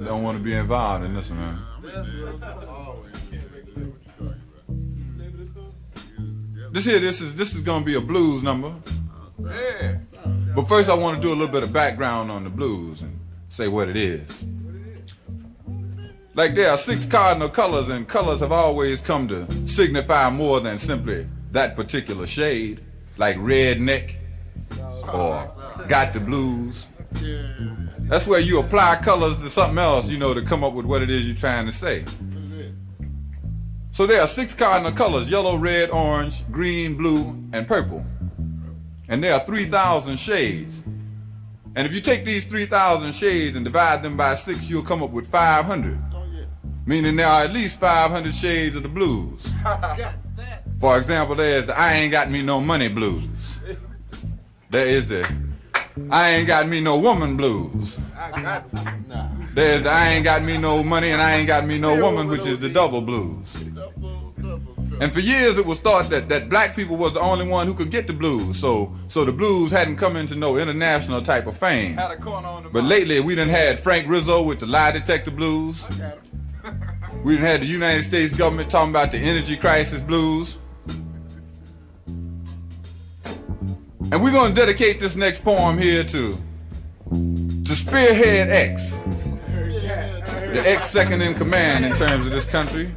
Don't want to be involved in this one, man. This is gonna be a blues number. Yeah. But first I want to do a little bit of background on the blues and say what it is. Like there are 6 cardinal colors, and colors have always come to signify more than simply that particular shade, like redneck or got the blues. That's where you apply colors to something else, you know, to come up with what it is you're trying to say. So there are 6 cardinal colors: yellow, red, orange, green, blue, and purple. And there are 3,000 shades. And if you take these 3,000 shades and divide them by 6, you'll come up with 500. Meaning there are at least 500 shades of the blues. For example, there's the I ain't got me no money blues. There is the I ain't got me no woman blues. There's the I ain't got me no money and I ain't got me no woman, which is the double blues. And for years it was thought that black people was the only one who could get the blues, so the blues hadn't come into no international type of fame. But lately we done had Frank Rizzo with the lie detector blues. We done had the United States government talking about the energy crisis blues. And we're gonna dedicate this next poem here to Spearhead X, the X second in command in terms of this country.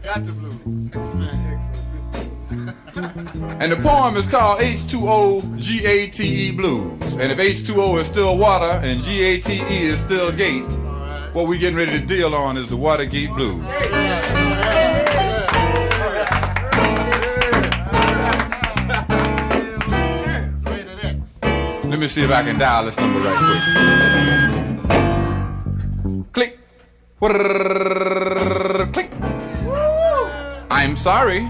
And the poem is called H2Ogate Blues. And if H2O is still water and GATE is still gate, what we getting ready to deal on is the Watergate Blues. Let me see if I can dial this number right quick. Click. Click. I'm sorry.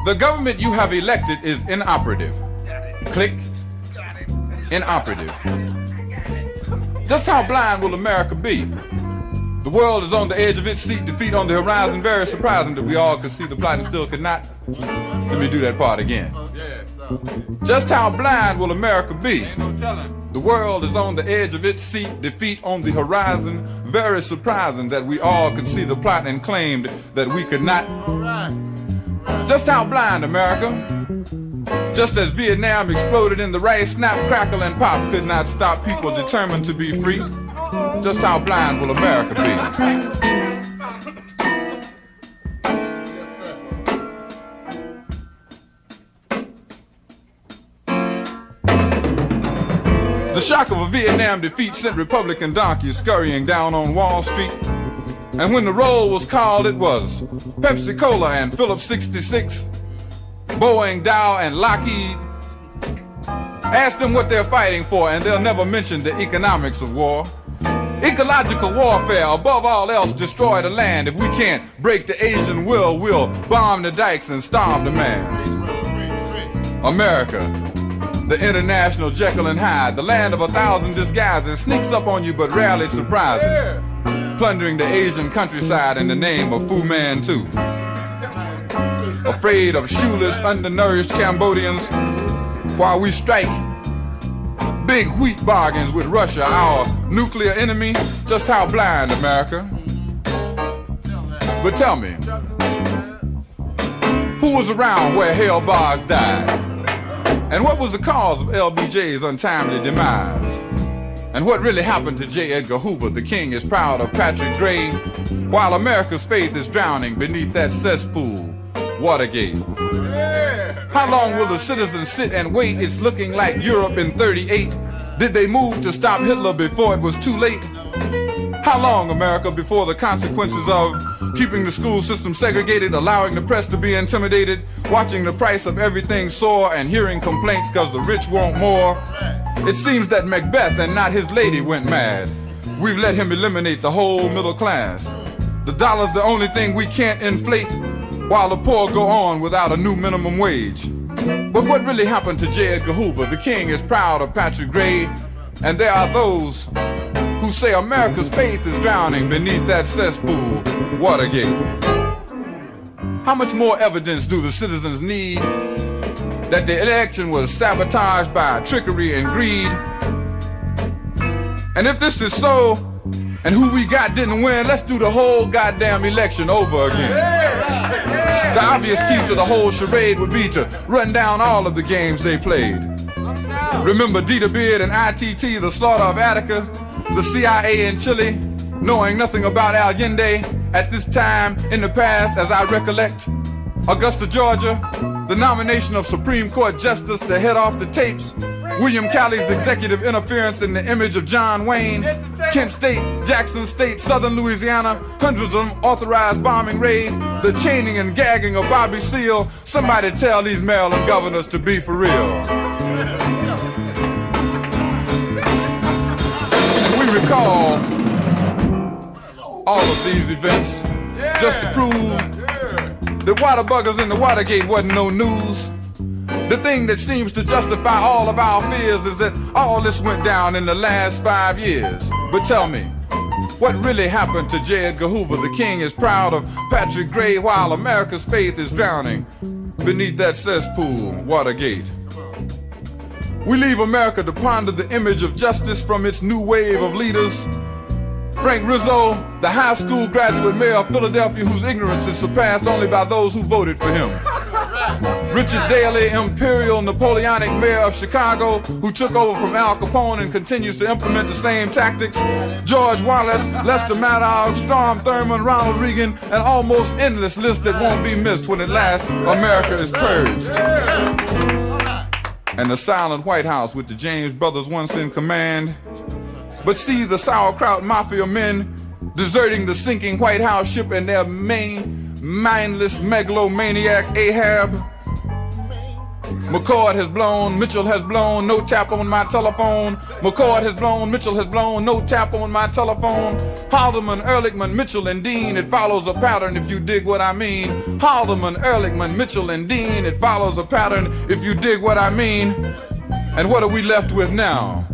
The government you have elected is inoperative. Click. Inoperative. Just how blind will America be? The world is on the edge of its seat, defeat on the horizon. Very surprising that we all could see the plot and still could not. Let me do that part again. Just how blind will America be? The world is on the edge of its seat, defeat on the horizon. Very surprising that we all could see the plot and claimed that we could not. Just how blind, America? Just as Vietnam exploded in the rice, snap, crackle, and pop could not stop people determined to be free. Just how blind will America be? The shock of a Vietnam defeat sent Republican donkeys scurrying down on Wall Street. And when the roll was called, it was Pepsi Cola and Phillips 66, Boeing, Dow, and Lockheed. Ask them what they're fighting for, and they'll never mention the economics of war. Ecological warfare, above all else, destroy the land. If we can't break the Asian will, we'll bomb the dikes and starve the man. America, the international Jekyll and Hyde, the land of 1,000 disguises, sneaks up on you but rarely surprises, plundering the Asian countryside in the name of Fu Manchu. Afraid of shoeless, undernourished Cambodians, while we strike big wheat bargains with Russia, our nuclear enemy. Just how blind, America? But tell me, who was around where Hale Boggs died? And what was the cause of LBJ's untimely demise? And what really happened to J. Edgar Hoover? The king is proud of Patrick Gray, while America's faith is drowning beneath that cesspool, Watergate. How long will the citizens sit and wait? It's looking like Europe in '38. Did they move to stop Hitler before it was too late? How long, America, before the consequences of keeping the school system segregated, allowing the press to be intimidated, watching the price of everything soar, and hearing complaints because the rich want more? It seems that Macbeth and not his lady went mad. We've let him eliminate the whole middle class. The dollar's the only thing we can't inflate, while the poor go on without a new minimum wage. But what really happened to J. Edgar Hoover? The king is proud of Patrick Gray, and there are those who say America's faith is drowning beneath that cesspool, Watergate. How much more evidence do the citizens need that the election was sabotaged by trickery and greed. And if this is so, and who we got didn't win, let's do the whole goddamn election over again. The obvious key to the whole charade would be to run down all of the games they played. Remember Dieter Beard and ITT, the slaughter of Attica, the CIA in Chile, knowing nothing about Allende at this time in the past, as I recollect. Augusta, Georgia, the nomination of Supreme Court Justice to head off the tapes, William Calley's executive interference in the image of John Wayne, Kent State, Jackson State, Southern Louisiana, hundreds of unauthorized bombing raids, the chaining and gagging of Bobby Seale. Somebody tell these Maryland governors to be for real. And we recall all of these events just to prove the water buggers in the Watergate wasn't no news. The thing that seems to justify all of our fears is that all this went down in the last 5 years. But tell me, what really happened to J. Edgar Hoover? The king is proud of Patrick Gray while America's faith is drowning beneath that cesspool, Watergate. We leave America to ponder the image of justice from its new wave of leaders. Frank Rizzo, the high school graduate mayor of Philadelphia whose ignorance is surpassed only by those who voted for him. Richard Daley, imperial Napoleonic mayor of Chicago who took over from Al Capone and continues to implement the same tactics. George Wallace, Lester Maddox, Strom Thurmond, Ronald Reagan, an almost endless list that won't be missed when at last America is purged. And the silent White House with the James brothers once in command. But see the sauerkraut mafia men deserting the sinking White House ship and their mindless megalomaniac Ahab. McCord has blown, Mitchell has blown, no tap on my telephone. McCord has blown, Mitchell has blown, no tap on my telephone. Haldeman, Ehrlichman, Mitchell, and Dean, it follows a pattern if you dig what I mean. Haldeman, Ehrlichman, Mitchell, and Dean, it follows a pattern if you dig what I mean. And what are we left with now?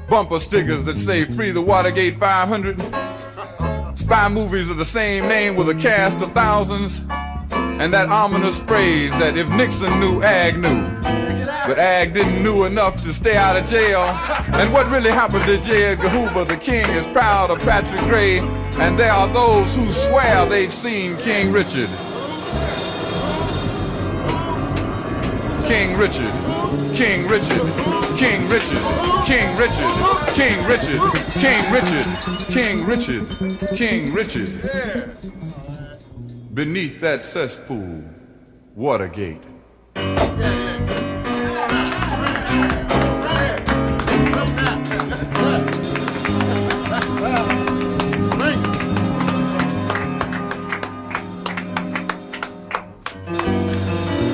Bumper stickers that say free the Watergate 500. Spy movies of the same name with a cast of thousands. And that ominous phrase that if Nixon knew, Ag knew. But Ag didn't know enough to stay out of jail. And what really happened to J. Edgar Hoover? The king is proud of Patrick Gray. And there are those who swear they've seen King Richard. King Richard, King Richard, King Richard, King Richard, King Richard, King Richard, King Richard, King Richard. Beneath that cesspool, Watergate.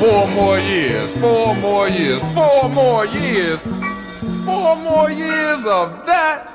4 more years, 4 more years, 4 more years, 4 more years of that.